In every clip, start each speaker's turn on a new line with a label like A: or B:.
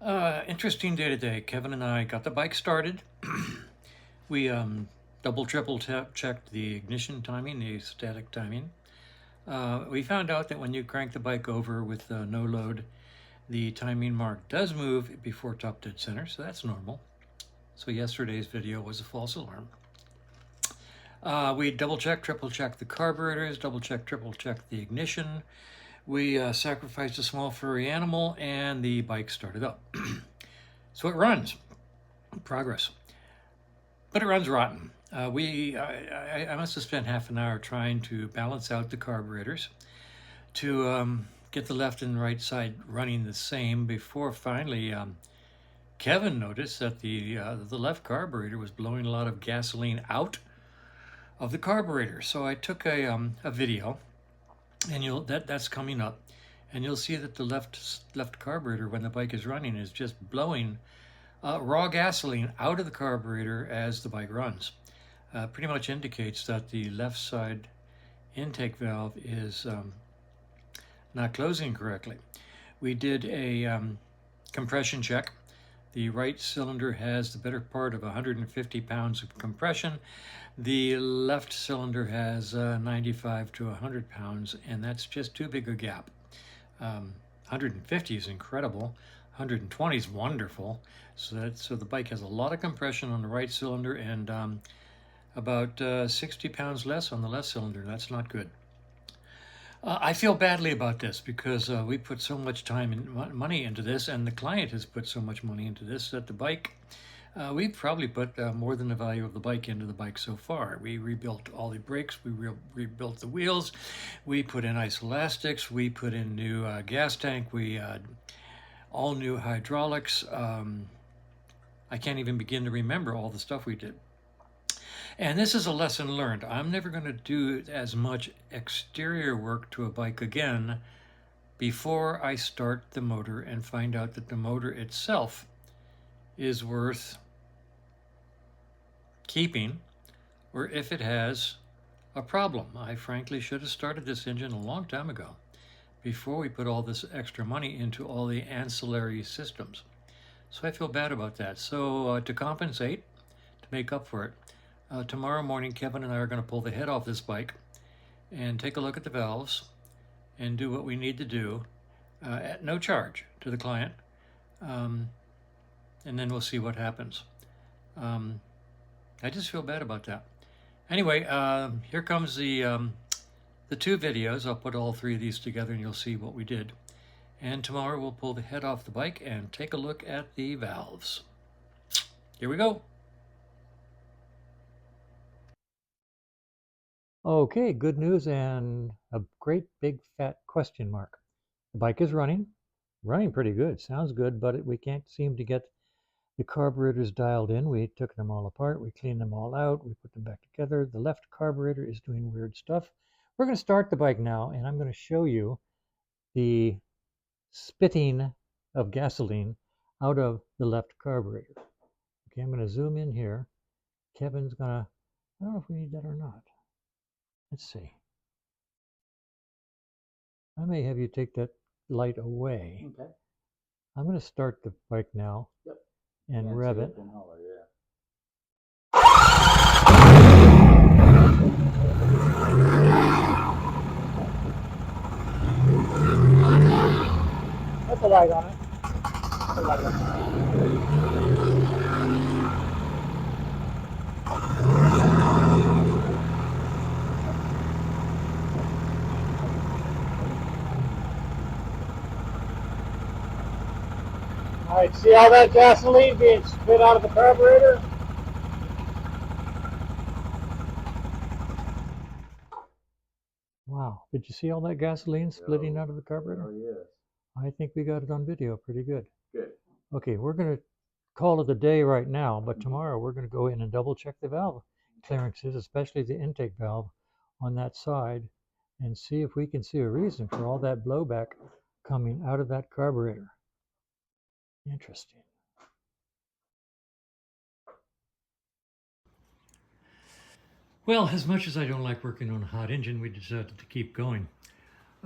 A: Interesting day today. Kevin and I got the bike started. We double, triple checked the ignition timing, the static timing. We found out that when you crank the bike over with no load, the timing mark does move before top dead center, so that's normal. So yesterday's video was a false alarm. We double checked, triple checked the carburetors, double checked, triple checked the ignition. We sacrificed a small furry animal and the bike started up. So it runs. Progress. But it runs rotten. I must have spent half an hour trying to balance out the carburetors to get the left and right side running the same before finally Kevin noticed that the left carburetor was blowing a lot of gasoline out of the carburetor. So I took a video, and that's coming up, and you'll see that the left carburetor when the bike is running is just blowing raw gasoline out of the carburetor as the bike runs. Pretty much indicates that the left side intake valve is not closing correctly. We did a compression check. The right cylinder has the better part of 150 pounds of compression. The left cylinder has 95 to 100 pounds, and that's just too big a gap. 150 is incredible. 120 is wonderful. So the bike has a lot of compression on the right cylinder and about 60 pounds less on the left cylinder. That's not good. I feel badly about this because we put so much time and money into this, and the client has put so much money into this that the bike, we've probably put more than the value of the bike into the bike so far. We rebuilt all the brakes, we rebuilt the wheels, we put in isoelastics, we put in new gas tank, we all new hydraulics. I can't even begin to remember all the stuff we did. And this is a lesson learned. I'm never going to do as much exterior work to a bike again before I start the motor and find out that the motor itself is worth keeping, or if it has a problem. I frankly should have started this engine a long time ago before we put all this extra money into all the ancillary systems. So I feel bad about that. So to compensate, to make up for it, tomorrow morning Kevin and I are going to pull the head off this bike and take a look at the valves and do what we need to do at no charge to the client, and then we'll see what happens. I just feel bad about that. Anyway, here comes the two videos. I'll put all three of these together and you'll see what we did. And tomorrow we'll pull the head off the bike and take a look at the valves. Here we go. Okay, good news and a great big fat question mark. The bike is running pretty good, sounds good, but we can't seem to get the carburetors dialed in. We took them all apart, we cleaned them all out, we put them back together. The left carburetor is doing weird stuff. We're going to start the bike now, and I'm going to show you the spitting of gasoline out of the left carburetor. Okay, I'm going to zoom in here. Kevin's going to, I don't know if we need that or not. Let's see. I may have you take that light away.
B: Okay.
A: I'm going to start the bike now.
B: Yep.
A: And rev it.
B: Holler, yeah. Put the light on it. Put the light on it. All right, see all that gasoline being spit out of the carburetor?
A: Wow, did you see all that gasoline splitting out of the carburetor?
B: Oh, yes.
A: I think we got it on video pretty good.
B: Good.
A: Okay, we're going to call it a day right now, but tomorrow we're going to go in and double check the valve clearances, especially the intake valve on that side, and see if we can see a reason for all that blowback coming out of that carburetor. Interesting. Well, as much as I don't like working on a hot engine, we decided to keep going.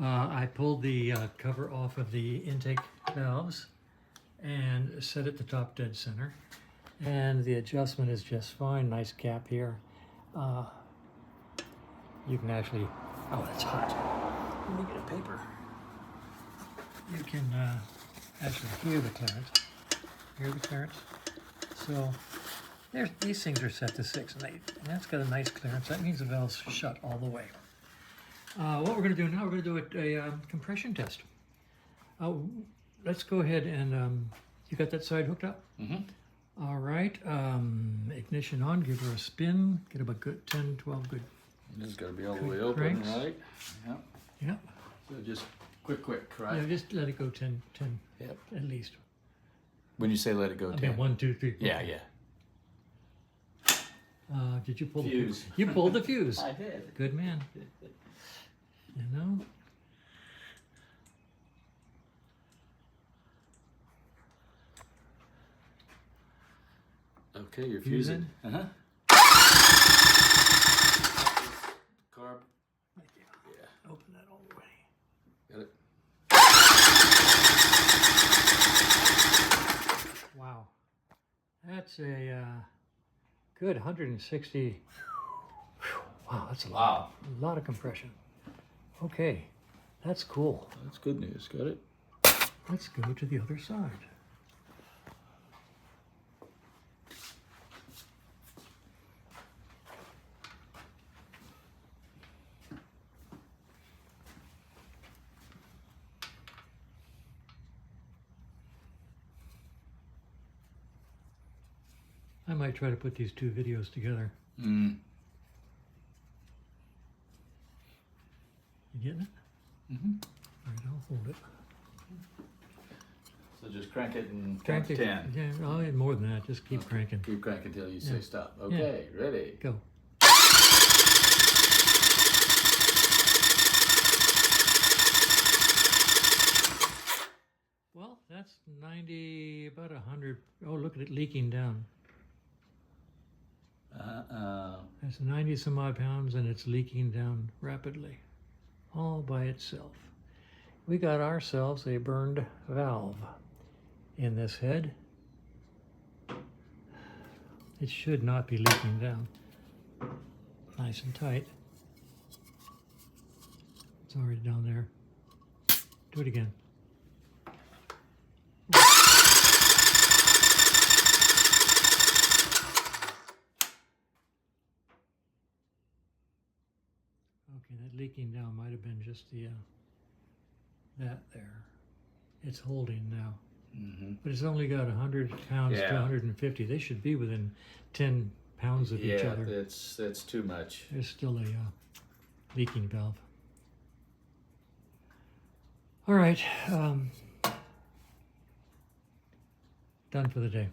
A: I pulled the cover off of the intake valves, and set it to top dead center. And the adjustment is just fine. Nice cap here. You can actually, oh, that's hot. Let me get a paper. You can actually hear the clearance. Hear the clearance? So these things are set to 6 and 8, and that's got a nice clearance. That means the valve's shut all the way. What we're going to do now, we're going to do a compression test. Let's go ahead and, you got that side hooked up?
C: Mm-hmm.
A: All right, ignition on, give her a spin, get about good 10, 12 good.
C: This has got to be all the way open,
A: cranks.
C: right? Yep.
A: Yep.
C: So just quick, right?
A: Yeah, just let it go 10
C: Yep.
A: at least.
C: When you say let it go,
A: I
C: 10.
A: mean, 1, 2, 3, 4.
C: Yeah, yeah.
A: Did you pull
C: Fuse.
A: the fuse? You pulled the fuse.
C: I did.
A: Good man. You know?
C: Okay, you're
A: Fuse
C: fusing.
A: in?
C: Uh-huh. Carb. Yeah.
A: Open that all the way.
C: Got it.
A: Wow. That's a good 160. Wow, that's a lot of compression. Okay, that's cool.
C: That's good news. Got it.
A: Let's go to the other side. I might try to put these two videos together.
C: Mm.
A: You getting it?
C: Mm-hmm.
A: All right, I'll hold it.
C: So just crank it and
A: Crank
C: count to 10.
A: Yeah, I'll need more than that. Just keep
C: Okay.
A: cranking.
C: Keep cranking until you
A: Yeah.
C: say stop. Okay, ready.
A: Go. Well, that's 90, about 100. Oh, look at it leaking down. That's 90 some odd pounds and it's leaking down rapidly, all by itself. We got ourselves a burned valve in this head. It should not be leaking down. Nice and tight. It's already down there. Do it again. Okay, that leaking down might have been just the that there. It's holding now.
C: Mm-hmm.
A: But it's only got 100 pounds to
C: Yeah.
A: 150. They should be within 10 pounds of each
C: Yeah,
A: other.
C: that's too much.
A: There's still a leaking valve. All right, done for the day.